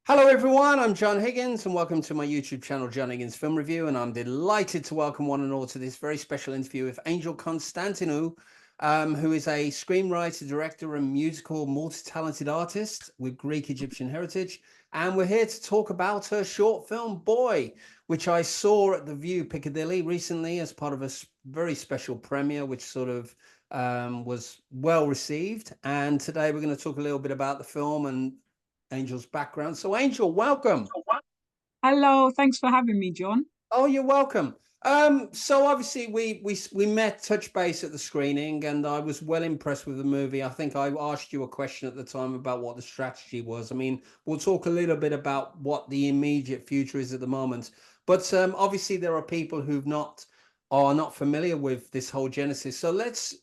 Hello everyone, I'm John Higgins and welcome to my YouTube channel, John Higgins Film Review, and I'm delighted to welcome one and all to this very special interview with Angel Constantinou, who is a screenwriter, director and musical multi-talented artist with Greek Egyptian heritage. And we're here to talk about her short film, Boy, which I saw at the View Piccadilly recently as part of a very special premiere, which sort of was well received. And today we're going to talk a little bit about the film and Angel's background. So Angel, welcome. Hello, thanks for having me, John. Oh, you're welcome. So obviously we met, touch base at the screening, and I was well impressed with the movie. I think I asked you a question at the time about what the strategy was. I mean, we'll talk a little bit about what the immediate future is at the moment, but obviously there are people are not familiar with this whole genesis. So let's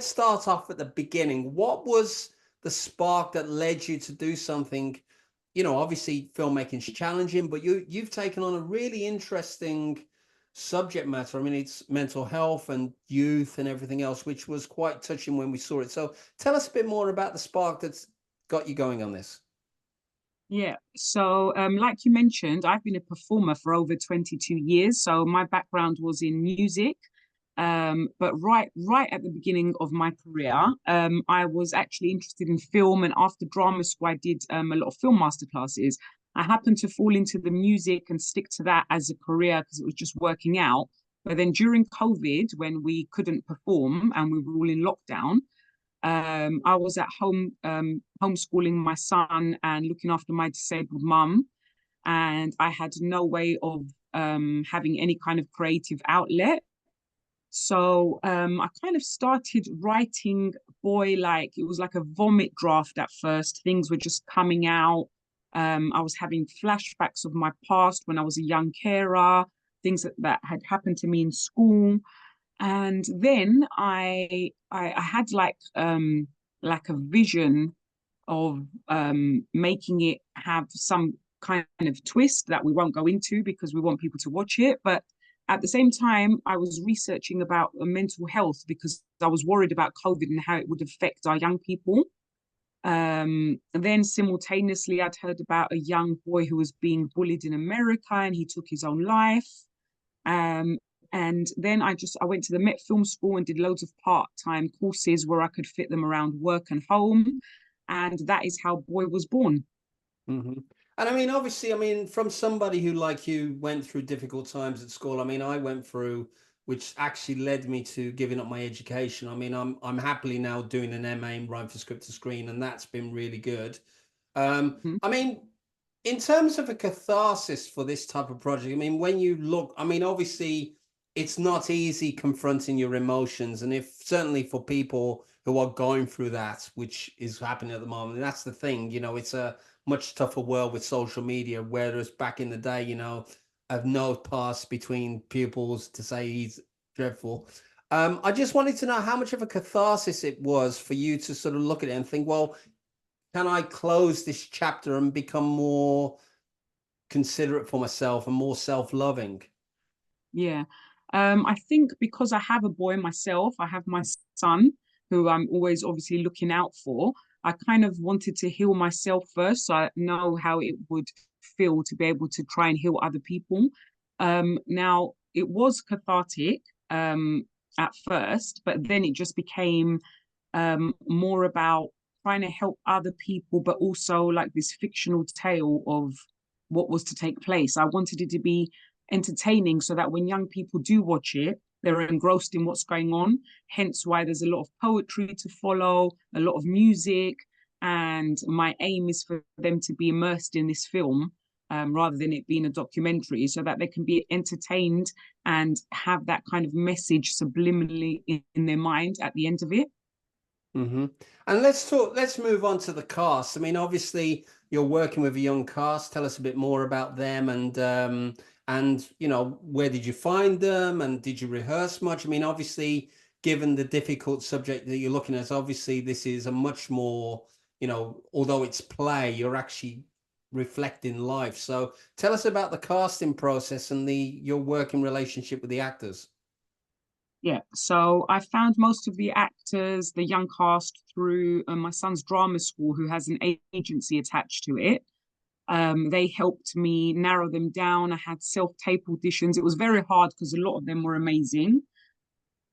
start off at the beginning. What was the spark that led you to do something? Obviously filmmaking's challenging, but you've taken on a really interesting subject matter. I mean, it's mental health and youth and everything else, which was quite touching when we saw it. So tell us a bit more about the spark that's got you going on this. Yeah, so like you mentioned, I've been a performer for over 22 years. So my background was in music. But right at the beginning of my career, I was actually interested in film, and after drama school, I did a lot of film masterclasses. I happened to fall into the music and stick to that as a career because it was just working out. But then during COVID, when we couldn't perform and we were all in lockdown, I was at home homeschooling my son and looking after my disabled mum, and I had no way of having any kind of creative outlet. So I kind of started writing Boy, like it was like a vomit draft at first. Things were just coming out. I was having flashbacks of my past when I was a young carer, things that had happened to me in school. And then I had like a vision of making it have some kind of twist that we won't go into because we want people to watch it. But at the same time, I was researching about mental health because I was worried about COVID and how it would affect our young people. And then simultaneously, I'd heard about a young boy who was being bullied in America and he took his own life. Um, and then I went to the Met Film School and did loads of part-time courses where I could fit them around work and home. And that is how Boy was born. Hmm. And I mean, obviously, I mean, from somebody who, like you, went through difficult times at school. I mean, I went through, which actually led me to giving up my education. I mean, I'm happily now doing an MA in writing for script to screen, and that's been really good. Mhm. I mean, in terms of a catharsis for this type of project, I mean, when you look, I mean, obviously, it's not easy confronting your emotions, and if certainly for people who are going through that, which is happening at the moment, and that's the thing, it's a much tougher world with social media, whereas back in the day, a note passed between pupils to say he's dreadful. I just wanted to know how much of a catharsis it was for you to sort of look at it and think, well, can I close this chapter and become more considerate for myself and more self-loving? Yeah. I think because I have a boy myself, I have my son who I'm always obviously looking out for. I kind of wanted to heal myself first, so I know how it would feel to be able to try and heal other people. Now, it was cathartic at first, but then it just became more about trying to help other people, but also like this fictional tale of what was to take place. I wanted it to be entertaining so that when young people do watch it, they're engrossed in what's going on. Hence why there's a lot of poetry to follow, a lot of music. And my aim is for them to be immersed in this film rather than it being a documentary so that they can be entertained and have that kind of message subliminally in their mind at the end of it. Hmm. And let's move on to the cast. I mean, obviously you're working with a young cast. Tell us a bit more about them and where did you find them and did you rehearse much? I mean, obviously, given the difficult subject that you're looking at, obviously this is a much more, although it's play, you're actually reflecting life. So tell us about the casting process and your working relationship with the actors. Yeah, so I found most of the actors, the young cast, through my son's drama school, who has an agency attached to it. They helped me narrow them down. I had self-tape auditions. It was very hard because a lot of them were amazing.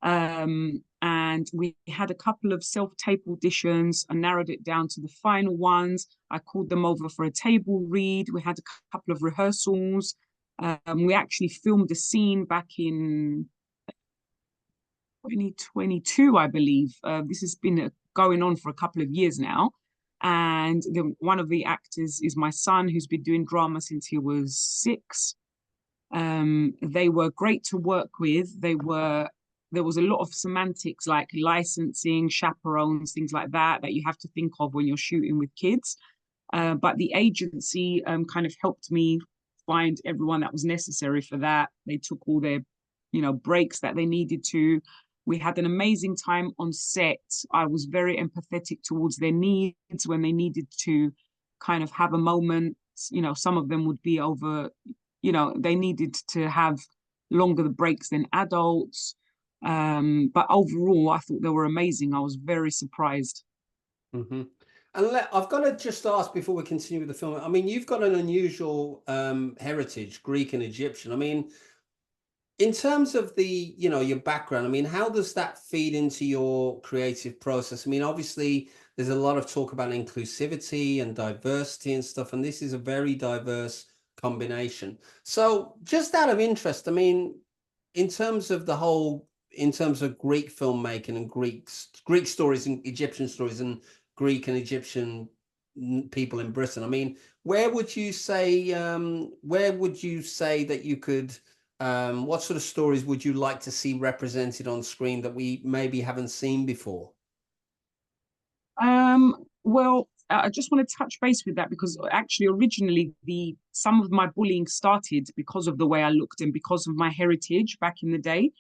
And we had a couple of self-tape auditions. I narrowed it down to the final ones. I called them over for a table read. We had a couple of rehearsals. We actually filmed a scene back in 2022, I believe. This has been going on for a couple of years now. And one of the actors is my son, who's been doing drama since he was 6. They were great to work with. There was a lot of semantics like licensing, chaperones, things like that that you have to think of when you're shooting with kids. But the agency kind of helped me find everyone that was necessary for that. They took all their, breaks that they needed to. We had an amazing time on set. I was very empathetic towards their needs when they needed to kind of have a moment. Some of them would be over, they needed to have longer breaks than adults. But overall, I thought they were amazing. I was very surprised. Mm-hmm. And I've got to just ask before we continue with the film. I mean, you've got an unusual heritage, Greek and Egyptian. I mean, in terms of the, your background, I mean, how does that feed into your creative process? I mean, obviously, there's a lot of talk about inclusivity and diversity and stuff, and this is a very diverse combination. So, just out of interest, I mean, in terms of Greek filmmaking and Greek stories and Egyptian stories and Greek and Egyptian people in Britain, I mean, where would you say that you could what sort of stories would you like to see represented on screen that we maybe haven't seen before? Well, I just want to touch base with that because actually originally some of my bullying started because of the way I looked and because of my heritage back in the day.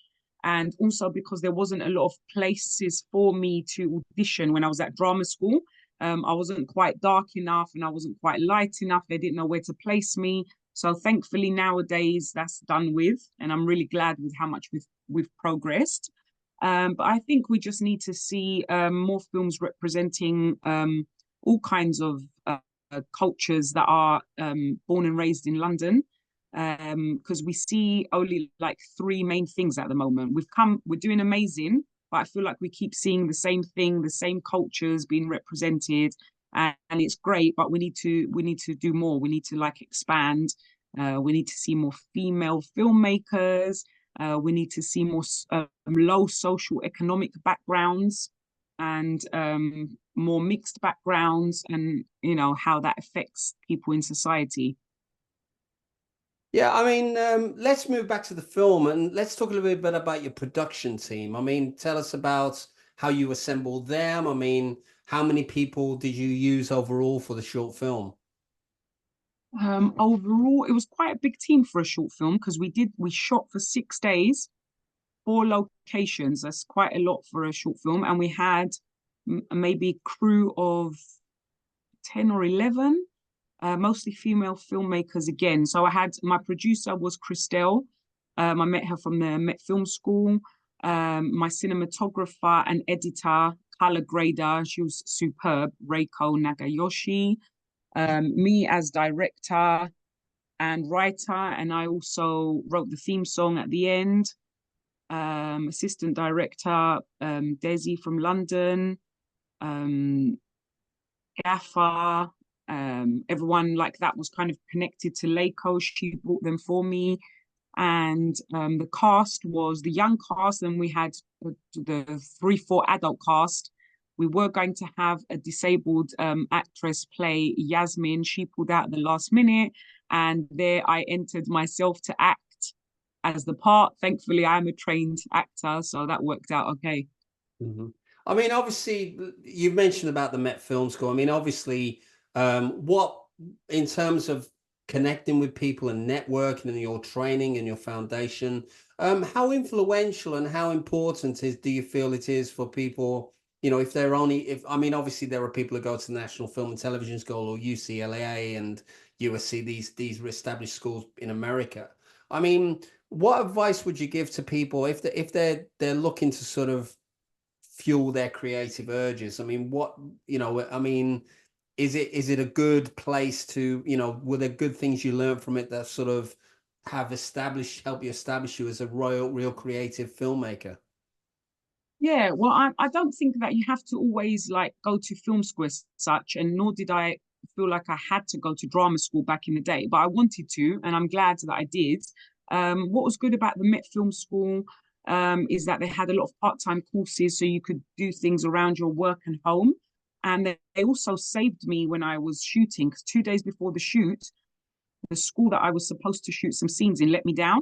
And also because there wasn't a lot of places for me to audition when I was at drama school. I wasn't quite dark enough and I wasn't quite light enough. They didn't know where to place me. So thankfully nowadays that's done with, and I'm really glad with how much we've progressed. But I think we just need to see more films representing all kinds of cultures that are born and raised in London. Because we see only like 3 main things at the moment. We're doing amazing, but I feel like we keep seeing the same thing, the same cultures being represented, and it's great. But we need to do more. We need to like expand. We need to see more female filmmakers. We need to see more low social economic backgrounds and more mixed backgrounds, and how that affects people in society. Yeah, I mean, let's move back to the film and let's talk a little bit about your production team. I mean, tell us about how you assembled them. I mean, how many people did you use overall for the short film? Overall, it was quite a big team for a short film because we shot for 6 days, 4 locations. That's quite a lot for a short film, and we had maybe a crew of 10 or 11, mostly female filmmakers again. So my producer was Christelle. I met her from the Met Film School. My cinematographer and editor, color grader, she was superb, Reiko Nagayoshi. Me as director and writer, and I also wrote the theme song at the end. Assistant director, Desi from London. Gaffer, everyone like that was kind of connected to Leiko. She brought them for me. And the cast was the young cast, and we had the 3-4 adult cast. We were going to have a disabled actress play Yasmin. She pulled out at the last minute, and there I entered myself to act as the part. Thankfully, I'm a trained actor, so that worked out okay. Mm-hmm. I mean, obviously, you've mentioned about the Met Film School. I mean, obviously, what in terms of connecting with people and networking and your training and your foundation, how influential and how important do you feel it is for people? If I mean, obviously, there are people who go to the National Film and Television School or UCLA and USC, these established schools in America. I mean, what advice would you give to people if they're looking to sort of fuel their creative urges? I mean, I mean, is it a good place to, you know, were there good things you learned from it that sort of have help you establish you as a real creative filmmaker? Yeah, well, I don't think that you have to always like go to film school as such, and nor did I feel like I had to go to drama school back in the day, but I wanted to, and I'm glad that I did. What was good about the Met Film School is that they had a lot of part-time courses, so you could do things around your work and home. And they also saved me when I was shooting, because 2 days before the shoot, the school that I was supposed to shoot some scenes in let me down.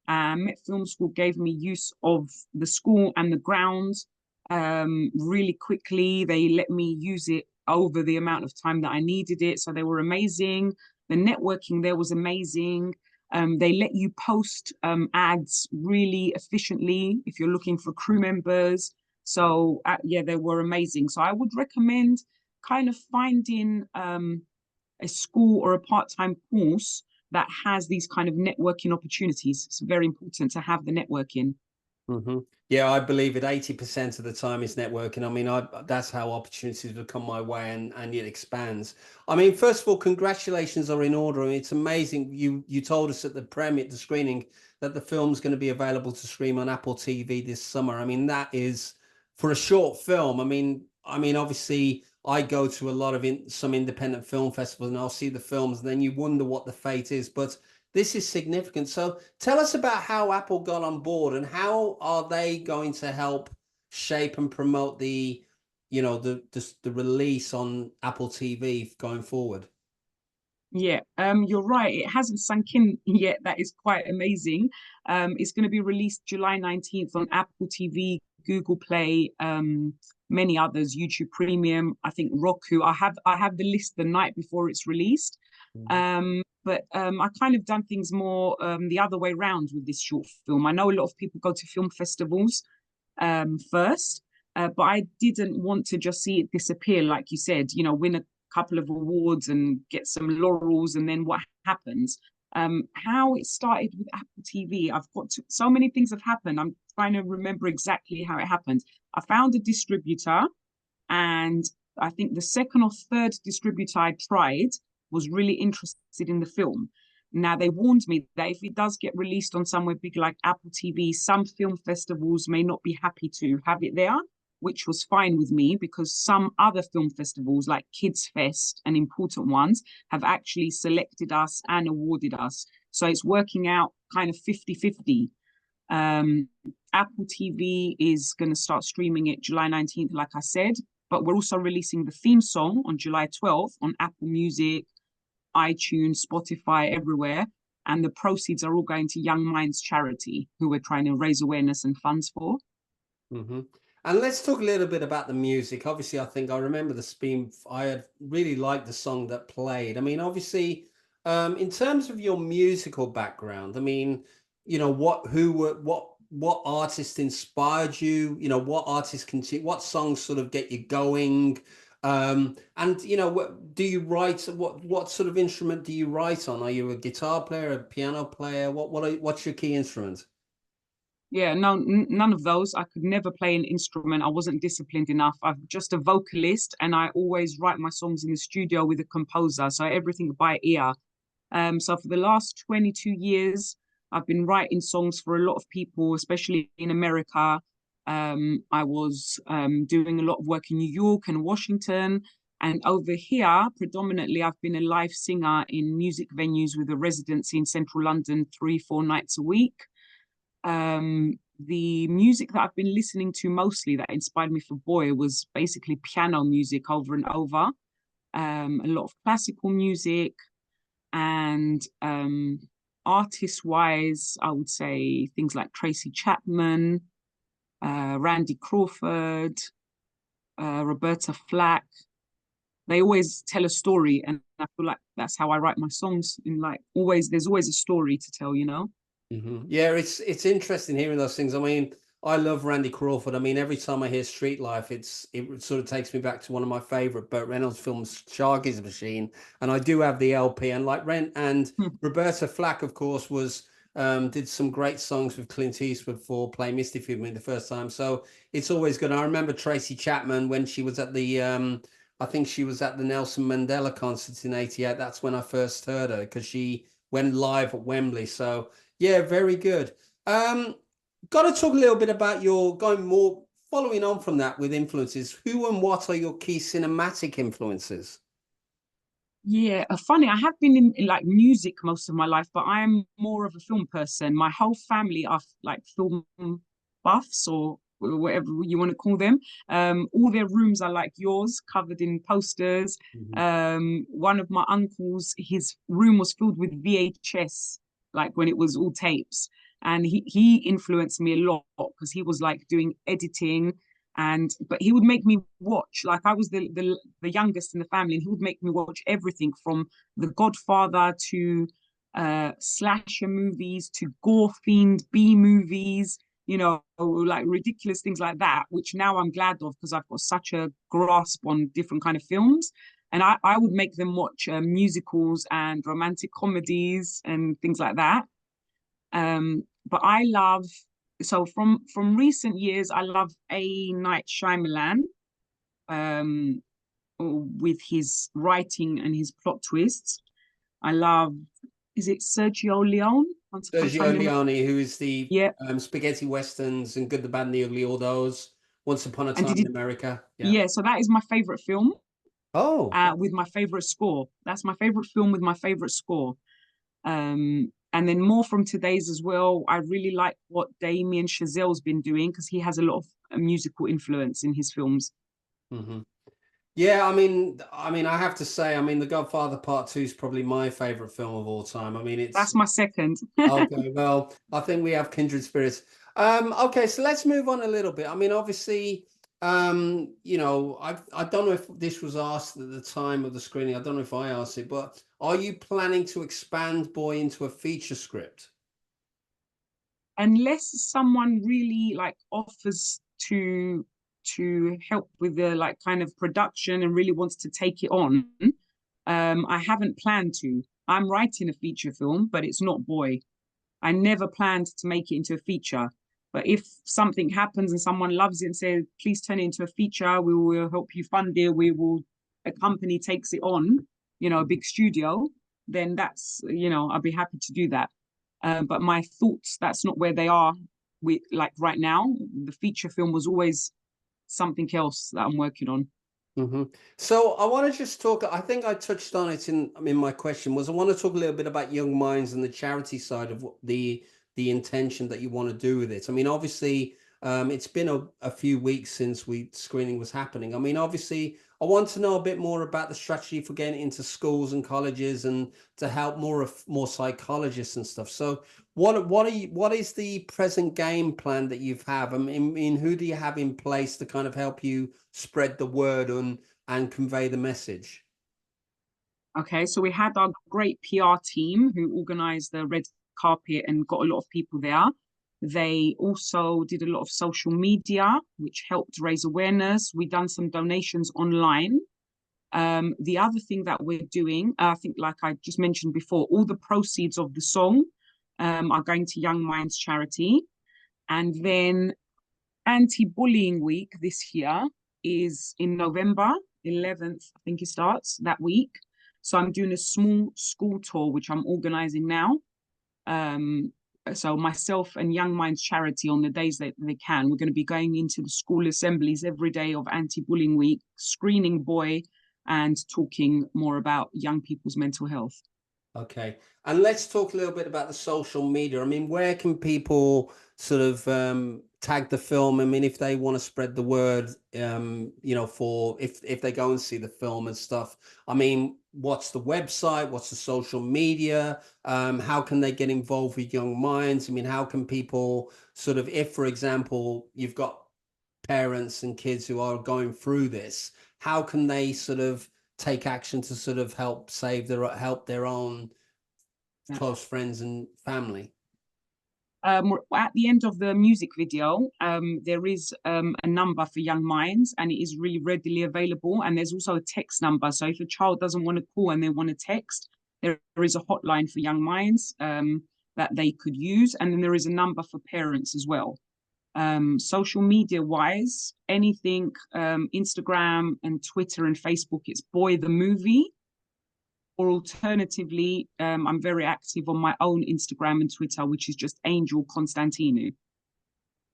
Met Film School gave me use of the school and the grounds really quickly. They let me use it over the amount of time that I needed it. So they were amazing. The networking there was amazing. They let you post ads really efficiently if you're looking for crew members. So yeah, they were amazing. So I would recommend kind of finding a school or a part-time course that has these kind of networking opportunities. It's very important to have the networking. Hmm. Yeah, I believe it. 80% of the time is networking. I mean, that's how opportunities will come my way, and it expands. I mean, first of all, congratulations are in order. I mean, it's amazing. You told us at the premiere, the screening, that the film's going to be available to stream on Apple TV this summer. I mean, that is for a short film. I mean, obviously, I go to a lot of some independent film festivals, and I'll see the films, and then you wonder what the fate is. But this is significant. So tell us about how Apple got on board, and how are they going to help shape and promote the, you know, the release on Apple TV going forward. Yeah, you're right. It hasn't sunk in yet. That is quite amazing. It's going to be released July 19th on Apple TV, Google Play, many others, YouTube Premium, I think Roku. I have the list the night before it's released. Mhm. But I kind of done things more the other way around with this short film. I know a lot of people go to film festivals first, but I didn't want to just see it disappear, like you said, win a couple of awards and get some laurels, and then what happens? How it started with Apple TV, so many things have happened. I'm trying to remember exactly how it happened. I found a distributor, and I think the second or third distributor I tried was really interested in the film. Now, they warned me that if it does get released on somewhere big like Apple TV, some film festivals may not be happy to have it there, which was fine with me because some other film festivals, like Kids Fest and important ones, have actually selected us and awarded us. So it's working out kind of 50-50. Um, Apple TV is going to start streaming it July 19th, like I said, but we're also releasing the theme song on July 12th on Apple Music, iTunes, Spotify, everywhere. And the proceeds are all going to Young Minds charity, who we're trying to raise awareness and funds for. Hmm. And let's talk a little bit about the music. Obviously, I think I remember the spin. I had really liked the song that played. I mean, obviously, in terms of your musical background, I mean, you know, what artist inspired you? You know, what artists what songs sort of get you going? And you know, what do you write? What sort of instrument do you write on? Are you a guitar player, a piano player? What's your key instrument? Yeah, no, none of those. I could never play an instrument. I wasn't disciplined enough. I'm just a vocalist, and I always write my songs in the studio with a composer. So everything by ear. So for the last 22 years, I've been writing songs for a lot of people, especially in America. I was doing a lot of work in New York and Washington. And over here, predominantly, I've been a live singer in music venues with a residency in central London 3-4 nights a week. The music that I've been listening to mostly that inspired me for Boy was basically piano music over and over. A lot of classical music, and artist wise, I would say things like Tracy Chapman, Randy Crawford, Roberta Flack. They always tell a story, and I feel like that's how I write my songs. In like always, there's always a story to tell. Hmm. Yeah, it's interesting hearing those things. I mean, I love Randy Crawford. I mean, every time I hear Street Life, it sort of takes me back to one of my favorite Burt Reynolds films, Sharky's Machine. And I do have the LP. And like Rent and Roberta Flack, of course, was did some great songs with Clint Eastwood for Play Misty for me the first time. So it's always good. I remember Tracy Chapman when she was at the I think she was at the Nelson Mandela concert in '88. That's when I first heard her because she went live at Wembley. So yeah, very good. Um, Got to talk a little bit about your going more following on from that with influences. Who and what are your key cinematic influences? Yeah, funny. I have been in like music most of my life, but I'm more of a film person. My whole family are like film buffs or whatever you want to call them. All their rooms are like yours, covered in posters. Mhm. One of my uncles, his room was filled with VHS, like when it was all tapes. And he influenced me a lot because he was like doing editing, and but he would make me watch, like I was the youngest in the family, and he would make me watch everything from The Godfather to slasher movies to gore fiend B movies, you know, like ridiculous things like that, which now I'm glad of because I've got such a grasp on different kind of films. And I would make them watch musicals and romantic comedies and things like that. But I love, so from recent years, I love A. Night Shyamalan, um, with his writing and his plot twists. I love, is it Sergio Leone? Once Upon a Time Sergio in America. Leone, who is the Yeah. spaghetti westerns and Good, the Bad, and the Ugly, all those. Once Upon a And Time did in you, America. Yeah. yeah, so that is my favorite film, Oh, with my favorite score. That's my favorite film with my favorite score. And then more from today's as well. I really like what Damien Chazelle's been doing because he has a lot of musical influence in his films. hmm. Yeah, I mean, I have to say, I mean, The Godfather Part Two is probably my favorite film of all time. I mean, it's That's my second. okay. Well, I think we have kindred spirits. Okay, so let's move on a little bit. I mean, obviously, I don't know if this was asked at the time of the screening. I don't know if I asked it, but are you planning to expand Boy into a feature script? Unless someone really like offers to help with the like kind of production and really wants to take it on, I haven't planned to. I'm writing a feature film, but it's not Boy. I never planned to make it into a feature. But if something happens and someone loves it and says, please turn it into a feature, we will help you fund it, a company takes it on, you know, a big studio, then that's, you know, I'll be happy to do that. But my thoughts, that's not where they are with like right now. The feature film was always something else that I'm working on. Hmm. So I want to just talk. I think I touched on it in my question. Was I want to talk a little bit about Young Minds and the charity side of what the intention that you want to do with it. I mean, obviously, it's been a few weeks since we screening was happening. I mean, obviously, I want to know a bit more about the strategy for getting into schools and colleges and to help more psychologists and stuff. So what is the present game plan that you've have? I mean, who do you have in place to kind of help you spread the word and convey the message? Okay, so we had our great PR team who organized the red carpet and got a lot of people there. They also did a lot of social media, which helped raise awareness. We done some donations online. The other thing that we're doing, I think, like I just mentioned before, all the proceeds of the song are going to Young Minds charity. And then Anti-Bullying Week this year is in November 11th, I think it starts that week. So I'm doing a small school tour, which I'm organizing now. Um, so myself and Young Minds Charity on the days that they can, we're going to be going into the school assemblies every day of Anti-Bullying Week, screening Boy and talking more about young people's mental health. Okay. And let's talk a little bit about the social media. I mean, where can people sort of tag the film? I mean, if they want to spread the word, for if they go and see the film and stuff. I mean, what's the website? What's the social media? How can they get involved with Young Minds? I mean, how can people sort of, if, for example, you've got parents and kids who are going through this, how can they sort of take action to sort of help their own Yeah. close friends and family? At the end of the music video, there is a number for Young Minds, and it is really readily available. And there's also a text number. So if a child doesn't want to call and they want to text, there is a hotline for Young Minds that they could use. And then there is a number for parents as well. Social media wise, anything Instagram and Twitter and Facebook, it's Boy the Movie. Or alternatively, I'm very active on my own Instagram and Twitter, which is just Angel Constantinou.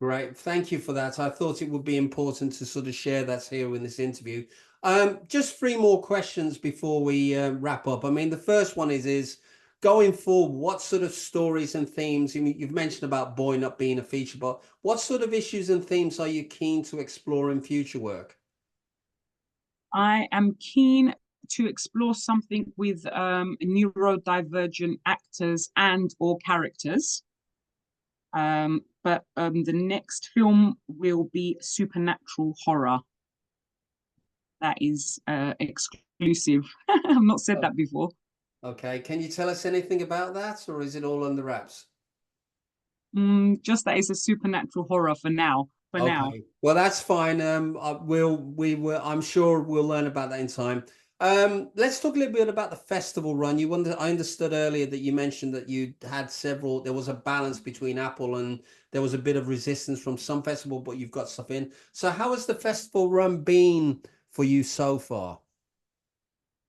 Great. Thank you for that. I thought it would be important to sort of share that here in this interview. Just three more questions before we wrap up. I mean, the first one is going forward, what sort of stories and themes, you've mentioned about Boy not being a feature, but what sort of issues and themes are you keen to explore in future work? I am keen to explore something with neurodivergent actors and or characters. But the next film will be supernatural horror. That is exclusive. I've not said that before. Okay. Can you tell us anything about that, or is it all under wraps? Just that it's a supernatural horror for now. For now. Okay. Well, that's fine. I'm sure we'll learn about that in time. Let's talk a little bit about the festival run. I understood earlier that you mentioned that you had several, there was a balance between Apple and there was a bit of resistance from some festival, but you've got stuff in. So how has the festival run been for you so far?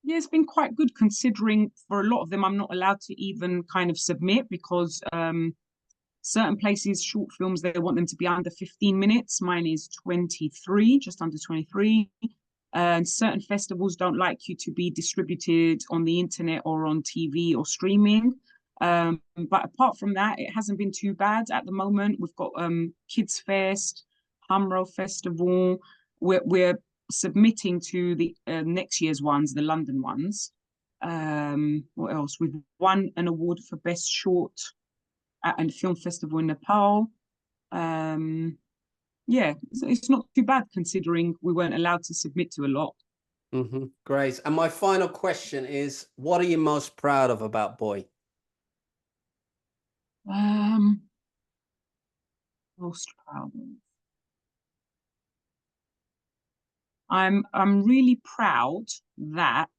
Yeah, it's been quite good considering for a lot of them I'm not allowed to even kind of submit because certain places, short films, they want them to be under 15 minutes. Mine is 23, just under 23. And certain festivals don't like you to be distributed on the internet or on TV or streaming. But apart from that, it hasn't been too bad at the moment. We've got Kids Fest, Humro Festival. We're submitting to the next year's ones, the London ones. What else? We've won an award for Best Short at a film festival in Nepal. Yeah, it's not too bad considering we weren't allowed to submit to a lot. Great. And my final question is, what are you most proud of about Boy? Most proud of. I'm really proud that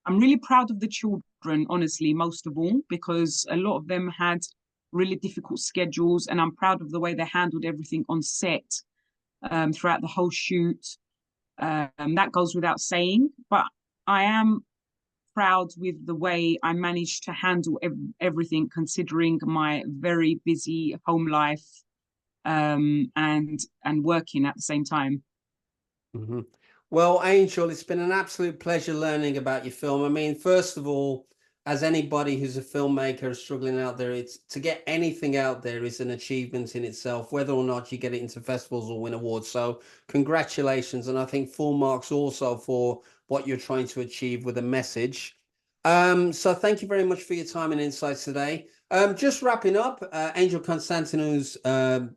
I'm really proud of the children, honestly, most of all, because a lot of them had really difficult schedules, and I'm proud of the way they handled everything on set throughout the whole shoot. That goes without saying, but I am proud with the way I managed to handle everything, considering my very busy home life and working at the same time. Well, Angel, it's been an absolute pleasure learning about your film. I mean, first of all, as anybody who's a filmmaker struggling out there, it's to get anything out there is an achievement in itself, whether or not you get it into festivals or win awards. So congratulations. And I think full marks also for what you're trying to achieve with a message. So thank you very much for your time and insights today. Just wrapping up, Angel Constantinou's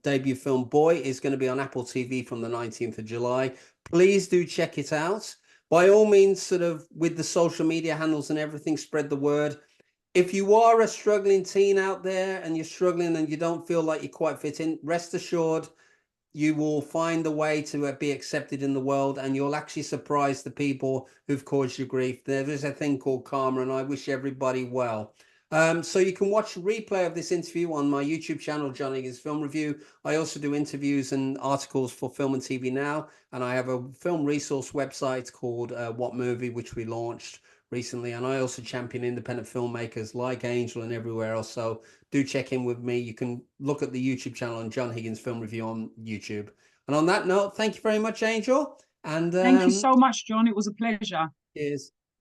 debut film Boy is going to be on Apple TV from the 19th of July. Please do check it out. By all means, sort of with the social media handles and everything, spread the word. If you are a struggling teen out there and you're struggling and you don't feel like you quite fit in, rest assured you will find a way to be accepted in the world, and you'll actually surprise the people who've caused you grief. There is a thing called karma, and I wish everybody well. So you can watch a replay of this interview on my YouTube channel, John Higgins Film Review. I also do interviews and articles for Film and TV Now, and I have a film resource website called What Movie, which we launched recently, and I also champion independent filmmakers like Angel and everywhere else. So do check in with me. You can look at the YouTube channel on John Higgins Film Review on YouTube. And on that note, thank you very much, Angel. And Thank you so much, John. It was a pleasure. cheers.